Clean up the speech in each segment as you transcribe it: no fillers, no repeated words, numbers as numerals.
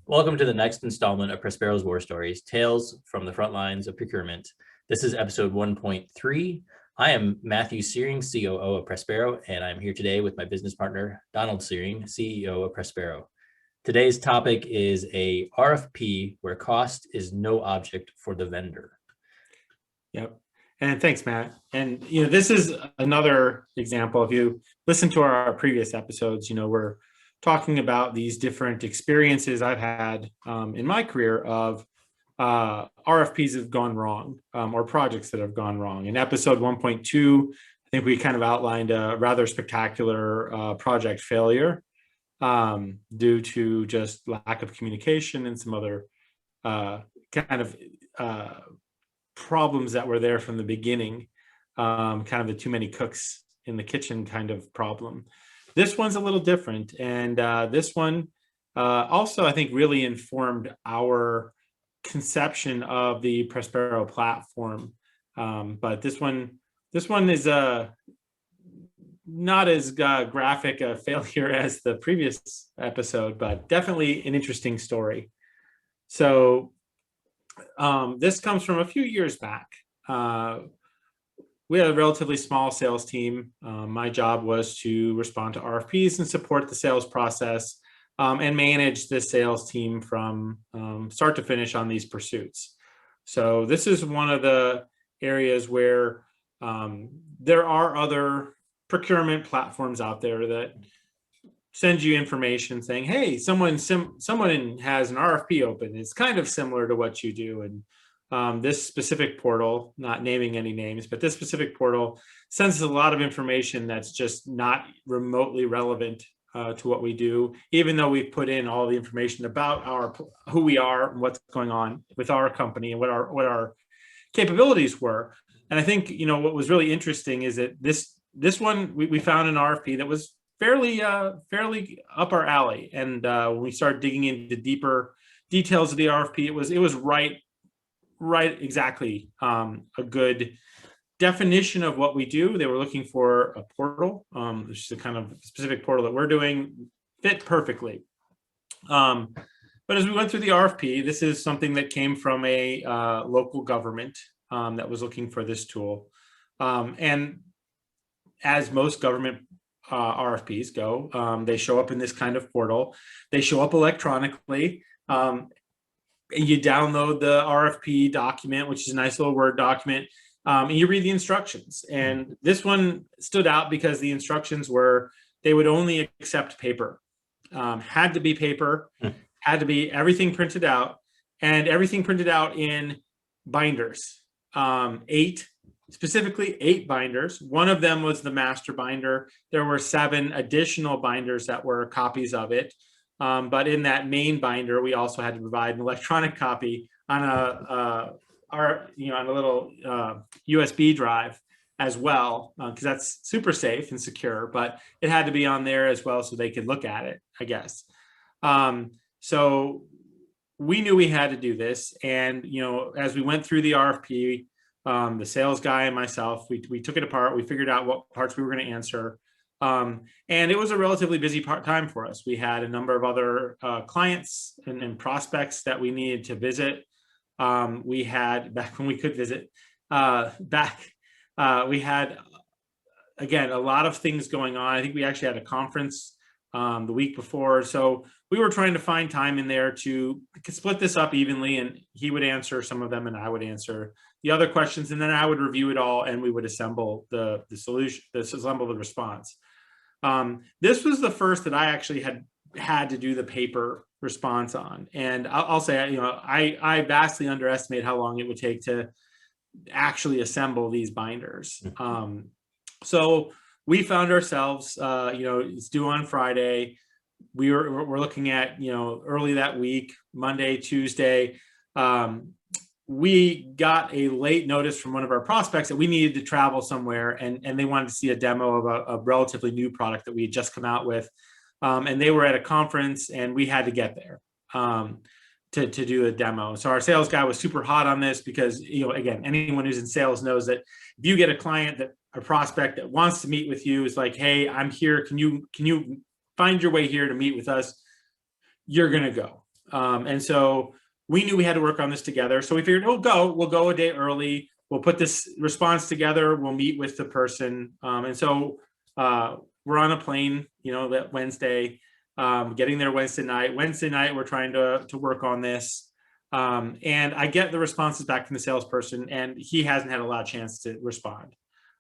Welcome to the next installment of Prospero's War Stories, Tales from the Front Lines of Procurement. This is episode 1.3. I am Matthew Searing, COO of Prospero, and I'm here today with my business partner, Donald Searing, CEO of Prospero. Today's topic is a RFP where cost is no object for the vendor. Yep. And thanks, Matt. And, this is another example. If you listen to our previous episodes, we're talking about these different experiences I've had in my career of RFPs have gone wrong or projects that have gone wrong. In episode 1.2, I think we kind of outlined a rather spectacular project failure due to just lack of communication and some other kind of problems that were there from the beginning, kind of the too many cooks in the kitchen kind of problem. This one's a little different. And this one also, I think, really informed our conception of the Prospero platform. But this one is not as graphic a failure as the previous episode, but definitely an interesting story. So this comes from a few years back. We had a relatively small sales team. My job was to respond to RFPs and support the sales process and manage the sales team from start to finish on these pursuits. So this is one of the areas where there are other procurement platforms out there that send you information saying, hey, someone has an RFP open. It's kind of similar to what you do. And this specific portal, not naming any names, but this specific portal sends us a lot of information that's just not remotely relevant to what we do, even though we've put in all the information about who we are and what's going on with our company and what our capabilities were. And I think, what was really interesting is that this one, we found an RFP that was fairly up our alley. And when we started digging into deeper details of the RFP, it was right exactly a good definition of what we do. They were looking for a portal, which is a kind of specific portal that we're doing, fit perfectly. But as we went through the RFP, this is something that came from a local government that was looking for this tool. And as most government RFPs go, they show up in this kind of portal. They show up electronically. And you download the RFP document, which is a nice little Word document, and you read the instructions. And this one stood out because the instructions were they would only accept paper. Had to be paper, had to be everything printed out, and everything printed out in binders. Specifically 8 binders. One of them was the master binder. There were 7 additional binders that were copies of it. But in that main binder, we also had to provide an electronic copy on a little USB drive as well, because that's super safe and secure, but it had to be on there as well so they could look at it, I guess. So we knew we had to do this. And, as we went through the RFP, the sales guy and myself, we took it apart. We figured out what parts we were going to answer. And it was a relatively busy time for us. We had a number of other clients and prospects that we needed to visit. We had, back when we could visit, we had, again, a lot of things going on. I think we actually had a conference the week before. So we were trying to find time in there to split this up evenly, and he would answer some of them and I would answer the other questions, and then I would review it all and we would assemble the solution, assemble the response. This was the first that I actually had to do the paper response on. And I'll say, I vastly underestimate how long it would take to actually assemble these binders. So we found ourselves, it's due on Friday. We're looking at, early that week, Monday, Tuesday. We got a late notice from one of our prospects that we needed to travel somewhere, and they wanted to see a demo of a relatively new product that we had just come out with. And they were at a conference and we had to get there to do a demo. So our sales guy was super hot on this because, again, anyone who's in sales knows that if you get a prospect that wants to meet with you, is like, hey, I'm here. Can you find your way here to meet with us? You're going to go. And so we knew we had to work on this together. So we figured, we'll go a day early. We'll put this response together. We'll meet with the person. And so we're on a plane, that Wednesday, getting there Wednesday night. Wednesday night, we're trying to work on this. And I get the responses back from the salesperson, and he hasn't had a lot of chance to respond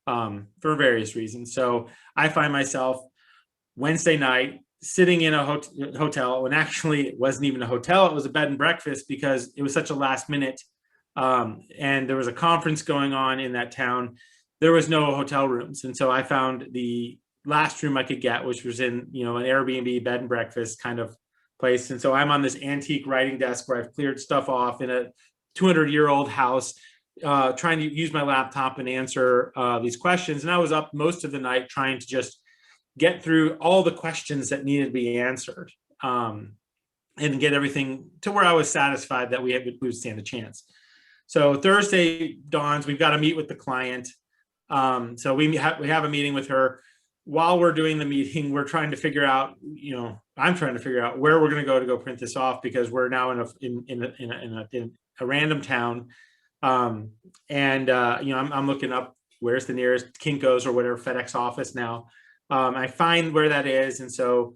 for various reasons. So I find myself Wednesday night sitting in a hotel, when actually it wasn't even a hotel, it was a bed and breakfast, because it was such a last minute. And there was a conference going on in that town. There was no hotel rooms. And so I found the last room I could get, which was in, an Airbnb bed and breakfast kind of place. And so I'm on this antique writing desk where I've cleared stuff off in a 200-year-old house, trying to use my laptop and answer these questions. And I was up most of the night trying to just get through all the questions that needed to be answered, and get everything to where I was satisfied that we would stand a chance. So Thursday dawns, we've got to meet with the client. So we have a meeting with her. While we're doing the meeting, we're trying to figure out, I'm trying to figure out where we're going to go print this off, because we're now in a random town. I'm looking up where's the nearest Kinko's or whatever FedEx office now. I find where that is. And so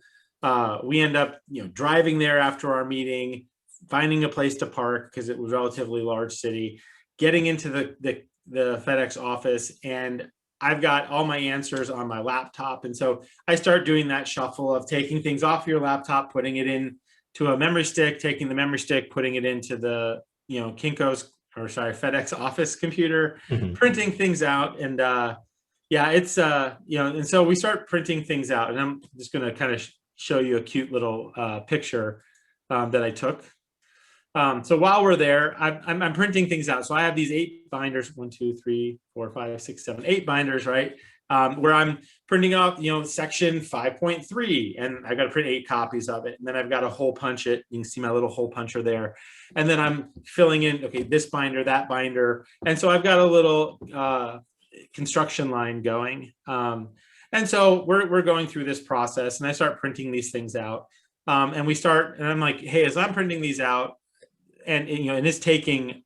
we end up, driving there after our meeting, finding a place to park, because it was a relatively large city, getting into the FedEx office, and I've got all my answers on my laptop. And so I start doing that shuffle of taking things off your laptop, putting it in to a memory stick, taking the memory stick, putting it into the, FedEx office computer, printing things out. And it's, and so we start printing things out, and I'm just going to kind of show you a cute little picture that I took. So while we're there, I'm printing things out. So I have these 8 binders, 1, 2, 3, 4, 5, 6, 7, 8 binders, right? Where I'm printing out, section 5.3, and I've got to print 8 copies of it. And then I've got to hole punch it. You can see my little hole puncher there. And then I'm filling in, okay, this binder, that binder. And so I've got a little construction line going. And so we're going through this process, and I start printing these things out. And I'm like, hey, as I'm printing these out, and it's taking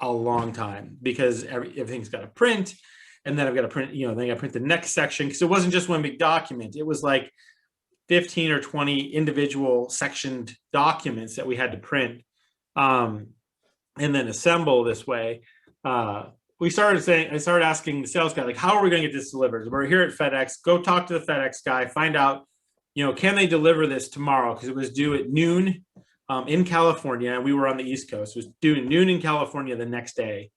a long time, because everything's got to print, and then I've got to print, then I got to print the next section, because it wasn't just one big document. It was like 15 or 20 individual sectioned documents that we had to print, and then assemble this way. I started asking the sales guy, like, how are we going to get this delivered? We're here at FedEx. Go talk to the FedEx guy, find out, can they deliver this tomorrow? Because it was due at noon in California, and we were on the East Coast. It was due at noon in California the next day.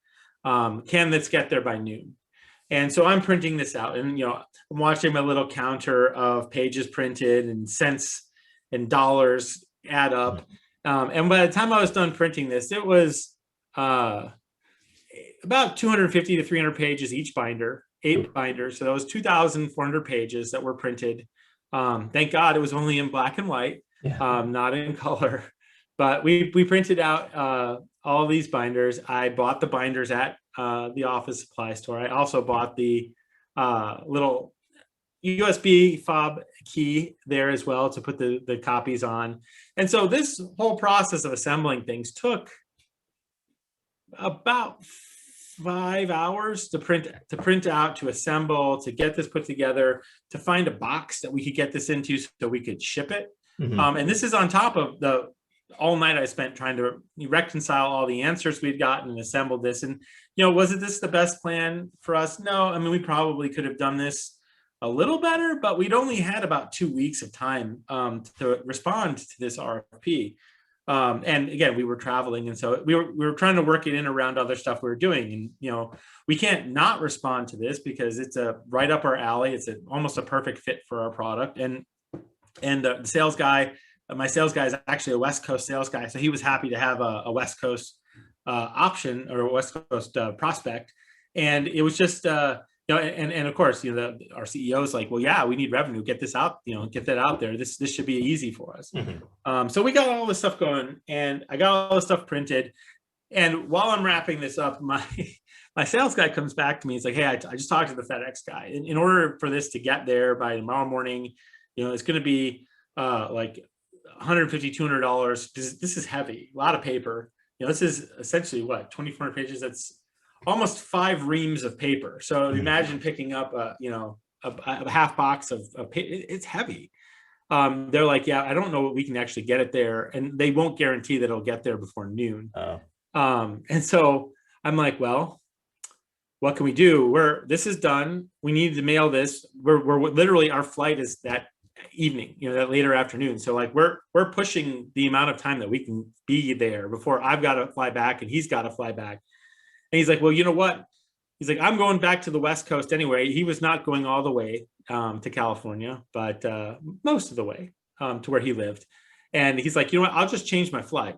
Can this get there by noon? And so I'm printing this out, and I'm watching my little counter of pages printed and cents and dollars add up. And by the time I was done printing this, it was about 250 to 300 pages each binder, 8 binders. So that was 2,400 pages that were printed. Thank God it was only in black and white, not in color. But we printed out all these binders. I bought the binders at the office supply store. I also bought the little USB fob key there as well to put the copies on. And so this whole process of assembling things took about 5 hours to print out, to assemble, to get this put together, to find a box that we could get this into so we could ship it. And this is on top of the all night I spent trying to reconcile all the answers we'd gotten and assembled this. And, wasn't this the best plan for us? No, I mean, we probably could have done this a little better, but we'd only had about 2 weeks of time to respond to this RFP. And again, we were traveling, and so we were trying to work it in around other stuff we were doing. And we can't not respond to this, because it's right up our alley. It's almost a perfect fit for our product. And the sales guy, my sales guy, is actually a West Coast sales guy, so he was happy to have a West Coast option, or a West Coast prospect. And it was just and of course, our CEO is like, well, yeah, we need revenue. Get this out, get that out there. This should be easy for us. So we got all this stuff going, and I got all this stuff printed. And while I'm wrapping this up, my sales guy comes back to me. He's like, hey, I just talked to the FedEx guy. In order for this to get there by tomorrow morning, it's going to be like $150, $200. This is heavy, a lot of paper. This is essentially what, 2,400 pages. That's almost 5 reams of paper. So imagine picking up a half box of paper. It's heavy. They're like, yeah, I don't know what we can actually get it there, and they won't guarantee that it'll get there before noon. And so I'm like, well, what can we do? This is done. We need to mail this. We're literally, our flight is that evening, that later afternoon. So like we're pushing the amount of time that we can be there before I've got to fly back and he's got to fly back. And he's like, well, you know what? He's like, I'm going back to the West Coast anyway. He was not going all the way to California, but most of the way to where he lived. And he's like, you know what? I'll just change my flight.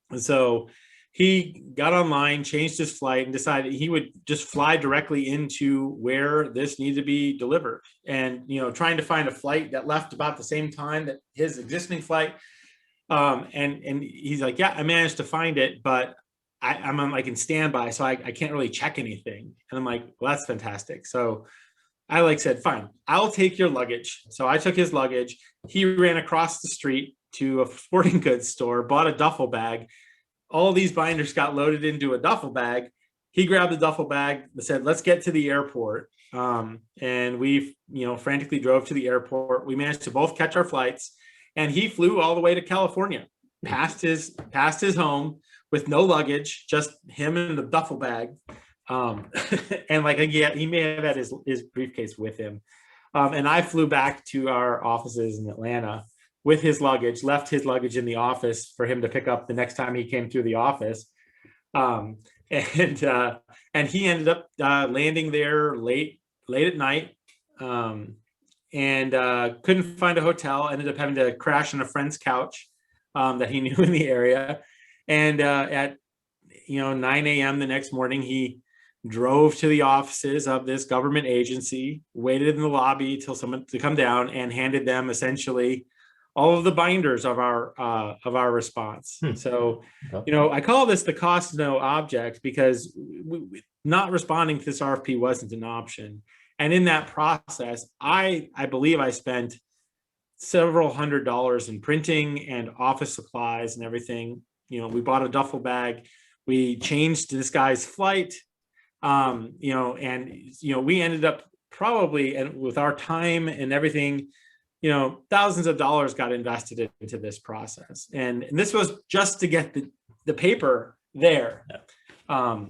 And so he got online, changed his flight, and decided he would just fly directly into where this needed to be delivered. And, trying to find a flight that left about the same time that his existing flight. And he's like, yeah, I managed to find it, but I'm on like in standby, so I can't really check anything. And I'm like, well, that's fantastic. So I said, fine, I'll take your luggage. So I took his luggage. He ran across the street to a sporting goods store, bought a duffel bag. All these binders got loaded into a duffel bag. He grabbed the duffel bag and said, let's get to the airport. And we, frantically drove to the airport. We managed to both catch our flights, and he flew all the way to California, past his home with no luggage, just him and the duffel bag. And he may have had his briefcase with him. And I flew back to our offices in Atlanta with his luggage, left his luggage in the office for him to pick up the next time he came through the office. And he ended up landing there late at night, and couldn't find a hotel, ended up having to crash on a friend's couch that he knew in the area. And at 9 a.m. the next morning, he drove to the offices of this government agency, waited in the lobby till someone to come down, and handed them essentially all of the binders of our response. So, I call this the cost no object, because not responding to this RFP wasn't an option. And in that process, I believe I spent several $100s in printing and office supplies and everything. We bought a duffel bag, we changed this guy's flight, and we ended up probably, and with our time and everything, thousands of dollars got invested into this process. And this was just to get the paper there. Yeah.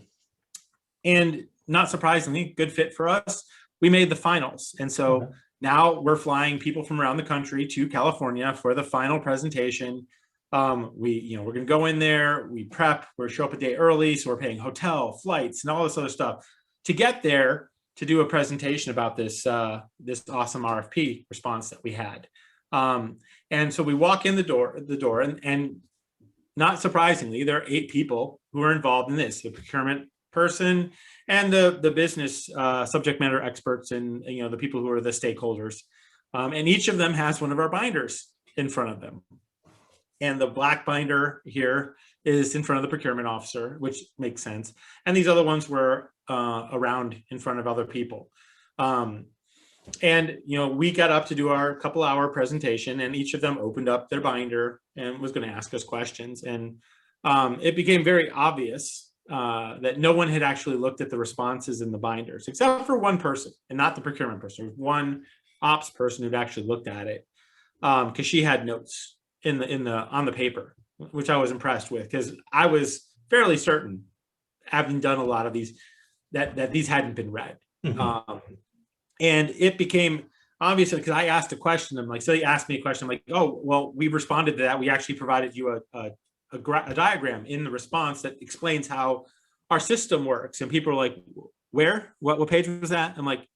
And not surprisingly, good fit for us. We made the finals. And so now we're flying people from around the country to California for the final presentation. We're going to go in there, we prep, we're show up a day early. So we're paying hotel, flights, and all this other stuff to get there to do a presentation about this awesome RFP response that we had. And so we walk in the door, and not surprisingly, there are 8 people who are involved in this: the procurement person and the business subject matter experts, and the people who are the stakeholders. And each of them has one of our binders in front of them. And the black binder here is in front of the procurement officer, which makes sense. And these other ones were around in front of other people. And we got up to do our couple-hour presentation, and each of them opened up their binder and was going to ask us questions. And it became very obvious that no one had actually looked at the responses in the binders, except for one person, and not the procurement person. One ops person who'd actually looked at it, because she had notes on the paper, which I was impressed with, because I was fairly certain, having done a lot of these, that these hadn't been read. Mm-hmm. And it became obvious because I asked a question. I'm like, so he asked me a question. I'm like, oh, well, we responded to that. We actually provided you a diagram in the response that explains how our system works. And people are like, where? What page was that? I'm like,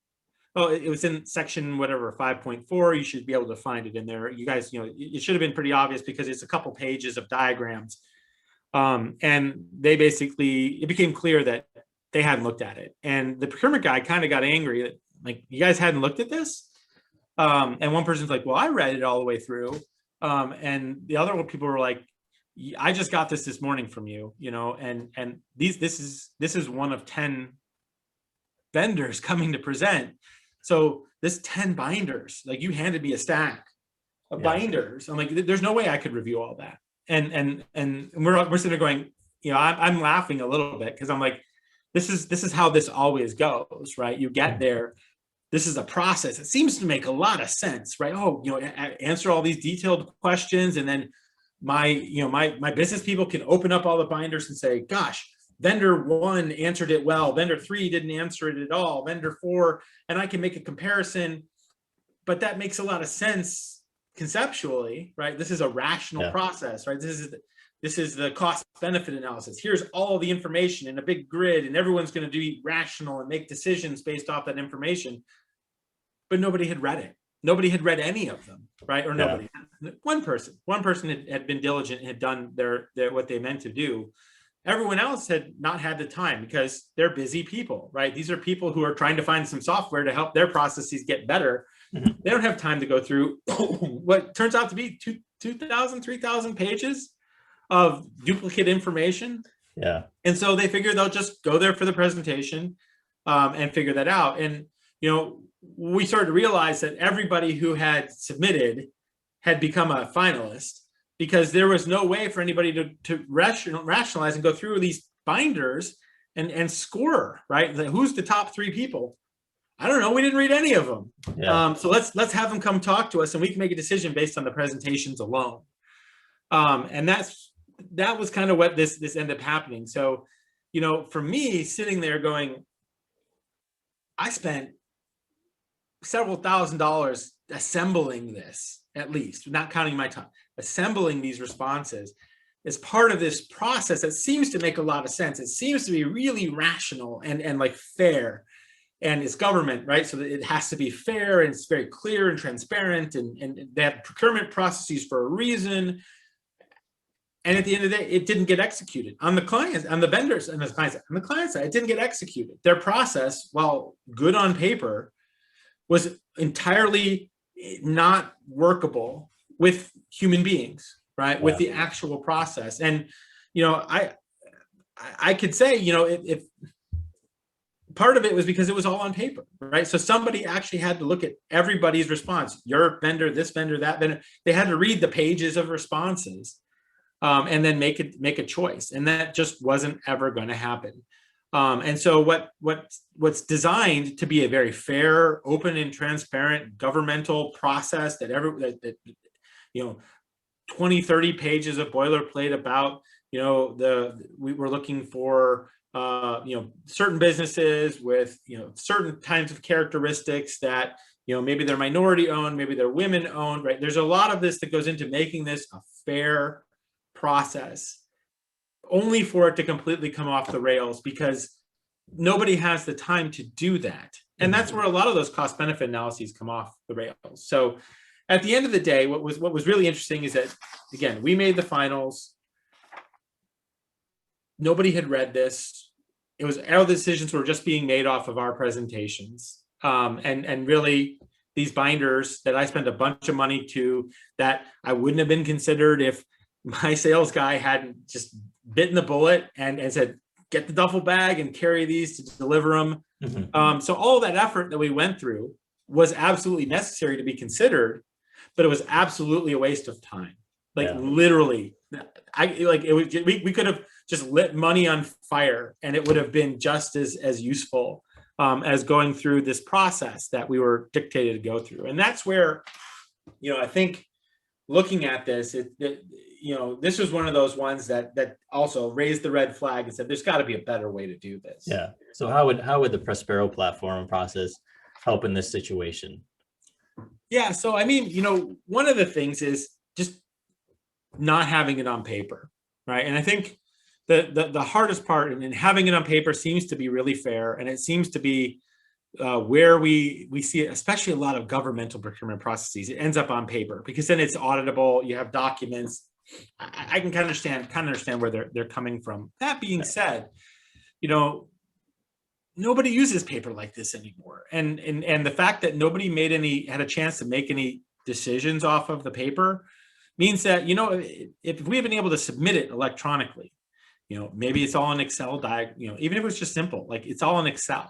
oh, it was in section whatever 5.4. You should be able to find it in there. You guys, it should have been pretty obvious because it's a couple pages of diagrams. And they basically, it became clear that they hadn't looked at it. And the procurement guy kind of got angry that, like, you guys hadn't looked at this? And one person's like, well, I read it all the way through. And the other people were like, I just got this morning from you, and this is one of 10 vendors coming to present. So this 10 binders, like, you handed me a stack binders. I'm like, there's no way I could review all that. And we're sitting there going, I'm laughing a little bit because I'm like, this is how this always goes, right? You get there. This is a process. It seems to make a lot of sense, right? Oh, answer all these detailed questions, and then my business people can open up all the binders and say, gosh, vendor 1 answered it well, vendor 3 didn't answer it at all, vendor 4, and I can make a comparison. But that makes a lot of sense conceptually, right? This is a rational process, right? This is the cost benefit analysis. Here's all the information in a big grid, and everyone's going to be rational and make decisions based off that information. But nobody had read it. Nobody had read any of them, right? Or nobody. One person had been diligent and had done their what they meant to do. Everyone else had not had the time because they're busy people, right? These are people who are trying to find some software to help their processes get better. They don't have time to go through what turns out to be 2,000, 3,000 pages of duplicate information. Yeah. And so they figure they'll just go there for the presentation and figure that out. And, we started to realize that everybody who had submitted had become a finalist because there was no way for anybody to rationalize and go through these binders and score, right? Like, who's the top 3 people? I don't know. We didn't read any of them. Yeah. So let's have them come talk to us and we can make a decision based on the presentations alone. And that was kind of what this ended up happening. So, for me sitting there going, I spent several $1,000s assembling this, at least, not counting my time, assembling these responses as part of this process that seems to make a lot of sense. It seems to be really rational and like fair. And it's government, right? So it has to be fair and it's very clear and transparent, and they have procurement processes for a reason. And at the end of the day, it didn't get executed on the clients, on the vendors, and the client side, it didn't get executed. Their process, while good on paper, was entirely not workable with human beings, right? With the actual process. And, I could say, if part of it was because it was all on paper, right? So somebody actually had to look at everybody's response, your vendor, this vendor, that vendor. They had to read the pages of responses and then make a choice. And that just wasn't ever going to happen. And so what's designed to be a very fair, open and transparent governmental process that 20, 30 pages of boilerplate about, we were looking for, certain businesses with, certain kinds of characteristics that, maybe they're minority owned, maybe they're women owned, right? There's a lot of this that goes into making this a fair process, only for it to completely come off the rails because nobody has the time to do that. And that's where a lot of those cost benefit analyses come off the rails. So at the end of the day, what was really interesting is that, again, we made the finals. Nobody had read this. It was, all the decisions were just being made off of our presentations. And really these binders that I spent a bunch of money to, that I wouldn't have been considered if my sales guy hadn't just bitten the bullet and said, get the duffel bag and carry these to deliver them. So all that effort that we went through was absolutely necessary to be considered, but it was absolutely a waste of time. Literally, we could have just lit money on fire and it would have been just as useful as going through this process that we were dictated to go through. And that's where, I think looking at this, this was one of those ones that also raised the red flag and said, there's got to be a better way to do this. Yeah. So how would the Prospero platform and process help in this situation? Yeah. So, I mean, one of the things is just not having it on paper, right? And I think the hardest part in having it on paper seems to be really fair. And it seems to be where we see it, especially a lot of governmental procurement processes, it ends up on paper because then it's auditable. You have documents. I can kind of understand where they're coming from. That being said, nobody uses paper like this anymore. And the fact that nobody had a chance to make any decisions off of the paper means that, if we have been able to submit it electronically, maybe it's all in Excel even if it was just simple, like it's all in Excel,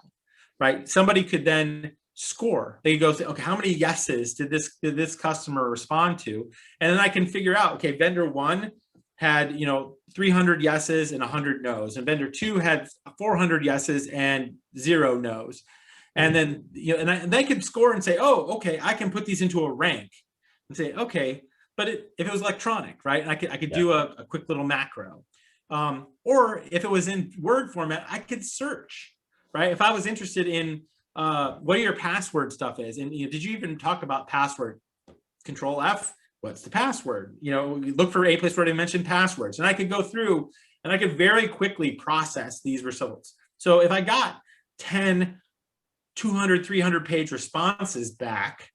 right? Somebody could then score. They go say, okay, how many yeses did this customer respond to? And then I can figure out, okay, vendor 1 had 300 yeses and 100 no's, and vendor 2 had 400 yeses and 0 no's. And then and they could score and say, oh, okay, I can put these into a rank and say, okay, but if it was electronic, right, and I could do a quick little macro, or if it was in Word format, I could search, right? If I was interested in what your password stuff is, and did you even talk about password? Control F, what's the password? Look for a place where they mention passwords, and I could go through and I could very quickly process these results. So if I got 10 200, 300 page responses back,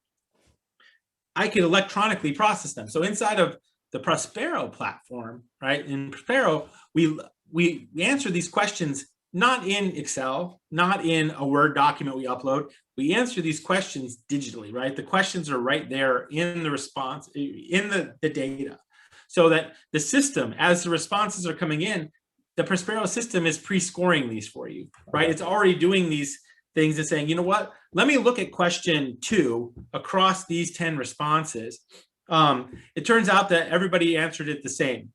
I could electronically process them. So inside of the Prospero platform, right, in Prospero, we answer these questions not in Excel, not in a Word document we upload. We answer these questions digitally, right? The questions are right there in the response, in the data, so that the system, as the responses are coming in, the Prospero system is pre-scoring these for you, right? It's already doing these things and saying, you know what, let me look at question 2 across these 10 responses. It turns out that everybody answered it the same.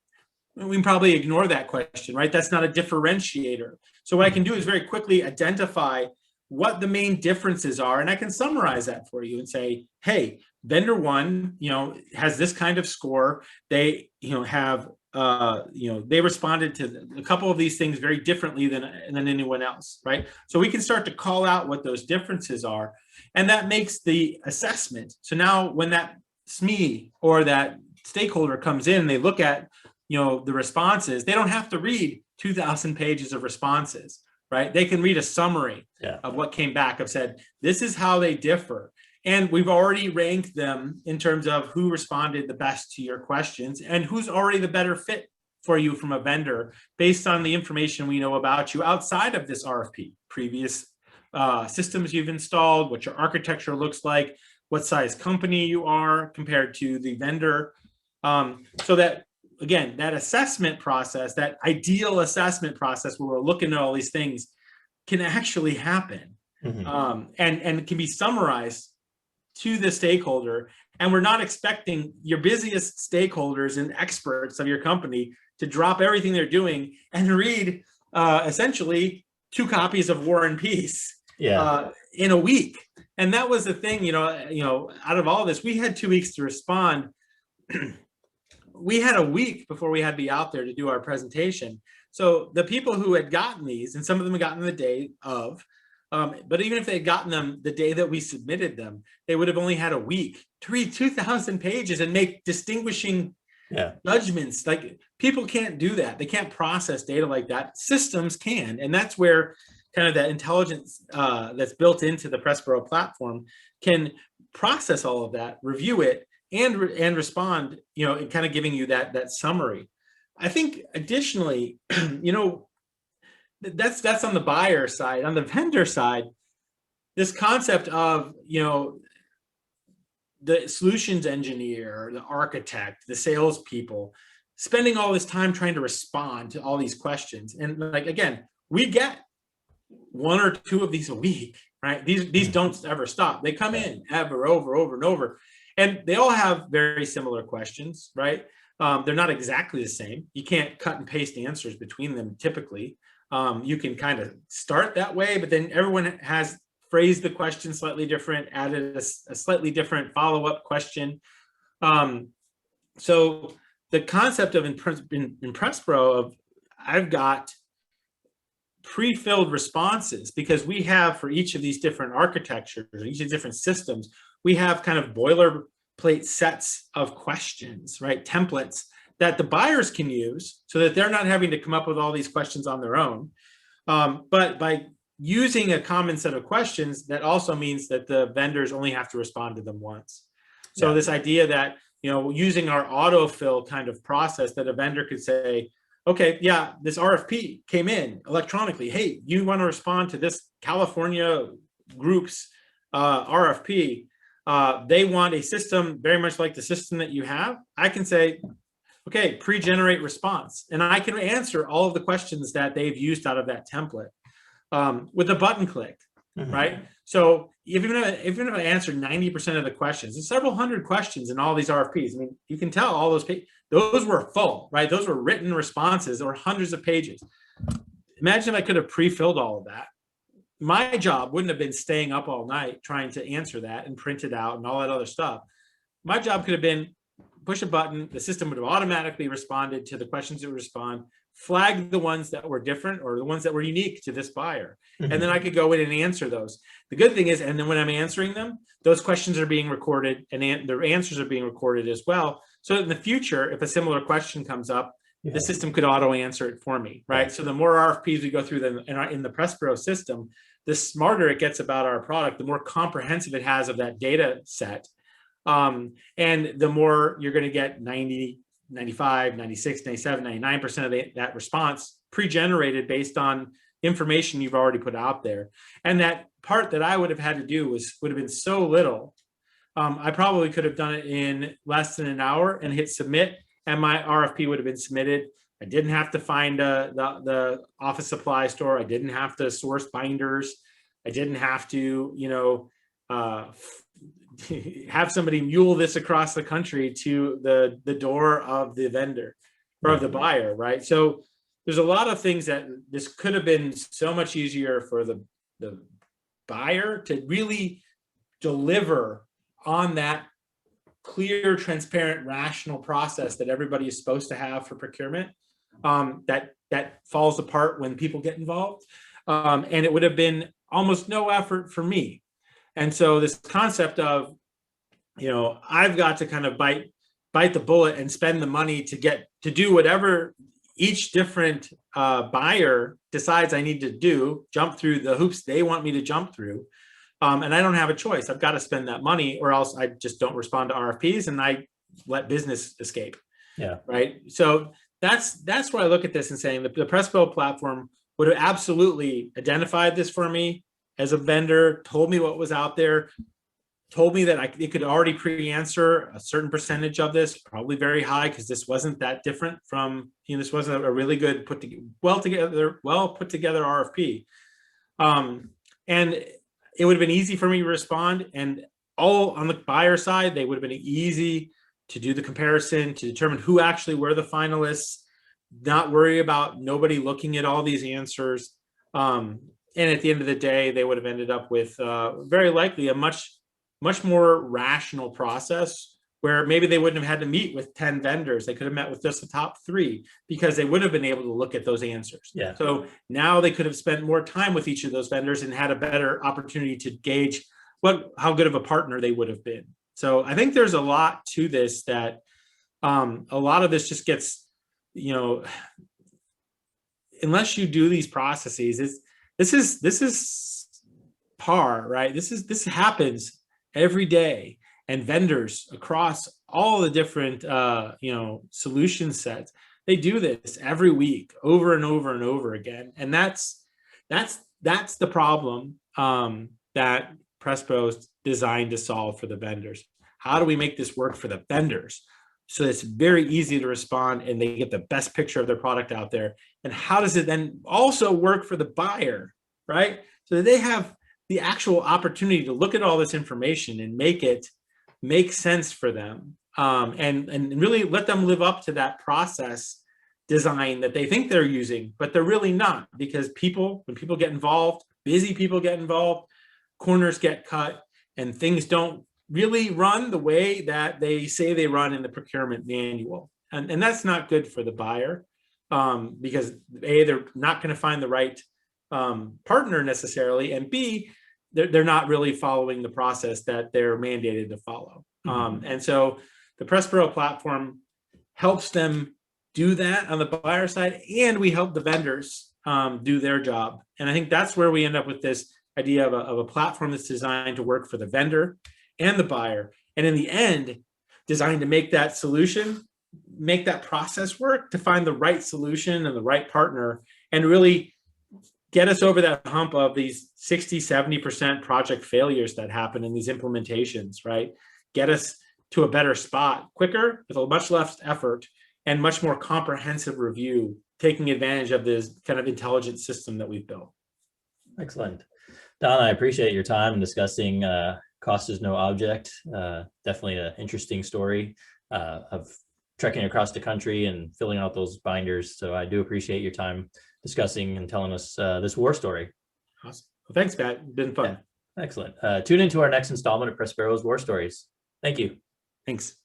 We can probably ignore that question, right? That's not a differentiator. So what I can do is very quickly identify what the main differences are, and I can summarize that for you and say, hey, vendor 1, has this kind of score. They, have, they responded to a couple of these things very differently than anyone else, right? So we can start to call out what those differences are, and that makes the assessment. So now when that SME or that stakeholder comes in, they look at the responses, they don't have to read 2,000 pages of responses, right? They can read a summary of what came back, have said, this is how they differ. And we've already ranked them in terms of who responded the best to your questions and who's already the better fit for you from a vendor based on the information we know about you outside of this RFP, previous systems you've installed, what your architecture looks like, what size company you are compared to the vendor. So that, again, that assessment process, that ideal assessment process where we're looking at all these things can actually happen, and can be summarized to the stakeholder. And we're not expecting your busiest stakeholders and experts of your company to drop everything they're doing and read essentially 2 copies of War and Peace in a week. And that was the thing, out of all this, we had 2 weeks to respond. We had a week before we had to be out there to do our presentation. So the people who had gotten these, and some of them had gotten them the day of, but even if they had gotten them the day that we submitted them, they would have only had a week to read 2,000 pages and make distinguishing judgments. Like, people can't do that. They can't process data like that. Systems can. And that's where kind of that intelligence that's built into the Prospero platform can process all of that, review it, and respond, and kind of giving you that summary. I think additionally, that's on the buyer side. On the vendor side, this concept of, the solutions engineer, the architect, the salespeople, spending all this time trying to respond to all these questions. And again, we get 1 or 2 of these a week, right? These don't ever stop. They come in over and over. And they all have very similar questions, right? They're not exactly the same. You can't cut and paste answers between them typically. You can kind of start that way, but then everyone has phrased the question slightly different, added a slightly different follow-up question. So the concept of in Prospero of I've got pre-filled responses, because we have for each of these different architectures, each of these different systems, we have kind of boilerplate sets of questions, right? Templates that the buyers can use so that they're not having to come up with all these questions on their own. But by using a common set of questions, that also means that the vendors only have to respond to them once. So this idea that, using our autofill kind of process, that a vendor could say, okay, yeah, this RFP came in electronically. Hey, you want to respond to this California group's RFP. They want a system very much like the system that you have. I can say, okay, pre-generate response. And I can answer all of the questions that they've used out of that template with a button click, right? So even if I answered 90% of the questions, there's several hundred questions in all these RFPs. I mean, you can tell all those were full, right? Those were written responses or hundreds of pages. Imagine if I could have pre-filled all of that. My job wouldn't have been staying up all night trying to answer that and print it out and all that other stuff. My job could have been push a button, the system would have automatically responded to the questions that would respond, flag the ones that were different or the ones that were unique to this buyer. Mhm. And then I could go in and answer those. The good thing is, and then when I'm answering them, those questions are being recorded and their answers are being recorded as well. So in the future, if a similar question comes up, Yeah. the system could auto answer it for me, right? Yeah. So the more RFPs we go through in the Pressbro system, the smarter it gets about our product, the more comprehensive it has of that data set. And the more you're going to get 90, 95, 96, 97, 99% of that response pre-generated based on information you've already put out there. And that part that I would have had to do would have been so little. I probably could have done it in less than an hour and hit submit, and my RFP would have been submitted. I didn't have to find the office supply store. I didn't have to source binders. I didn't have to, have somebody mule this across the country to the door of the vendor or of the buyer, right? So there's a lot of things that this could have been so much easier for the buyer to really deliver on that clear, transparent, rational process that everybody is supposed to have for procurement. That falls apart when people get involved. And it would have been almost no effort for me. And so this concept of, I've got to kind of bite the bullet and spend the money to do whatever each different buyer decides I need to do, jump through the hoops they want me to jump through. And I don't have a choice. I've got to spend that money or else I just don't respond to RFPs and I let business escape. Yeah. Right. So that's where I look at this and saying the Pressbro platform would have absolutely identified this for me as a vendor, told me what was out there, told me that it could already pre-answer a certain percentage of this, probably very high because this wasn't that different from, this wasn't a really good well put together RFP. And it would have been easy for me to respond, and all on the buyer side, they would have been easy to do the comparison, to determine who actually were the finalists, not worry about nobody looking at all these answers. And at the end of the day, they would have ended up with very likely a much more rational process where maybe they wouldn't have had to meet with 10 vendors. They could have met with just the top 3 because they would have been able to look at those answers. Yeah. So now they could have spent more time with each of those vendors and had a better opportunity to gauge how good of a partner they would have been. So I think there's a lot to this that a lot of this just gets, unless you do these processes, this is par, right? This happens every day, and vendors across all the different solution sets, they do this every week over and over and over again. And that's the problem that Pressbro is designed to solve for the vendors. How do we make this work for the vendors so it's very easy to respond and they get the best picture of their product out there? And how does it then also work for the buyer, right? So that they have the actual opportunity to look at all this information and make it make sense for them, and really let them live up to that process design that they think they're using, but they're really not, because when people get involved, busy people get involved, corners get cut, and things don't really run the way that they say they run in the procurement manual. And that's not good for the buyer, because A, they're not going to find the right partner necessarily, and B, they're not really following the process that they're mandated to follow. Mm-hmm. And so the Pressbro platform helps them do that on the buyer side, and we help the vendors do their job. And I think that's where we end up with this idea of a platform that's designed to work for the vendor and the buyer, and in the end, designed to make that solution, make that process work, to find the right solution and the right partner, and really get us over that hump of these 60, 70% project failures that happen in these implementations, right? Get us to a better spot quicker with a much less effort and much more comprehensive review, taking advantage of this kind of intelligent system that we've built. Excellent. Don, I appreciate your time in discussing Cost is No Object. Definitely an interesting story of trekking across the country and filling out those binders. So I do appreciate your time discussing and telling us this war story. Awesome. Well, thanks, Matt. Been fun. Yeah. Excellent. Tune into our next installment of Prospero's War Stories. Thank you. Thanks.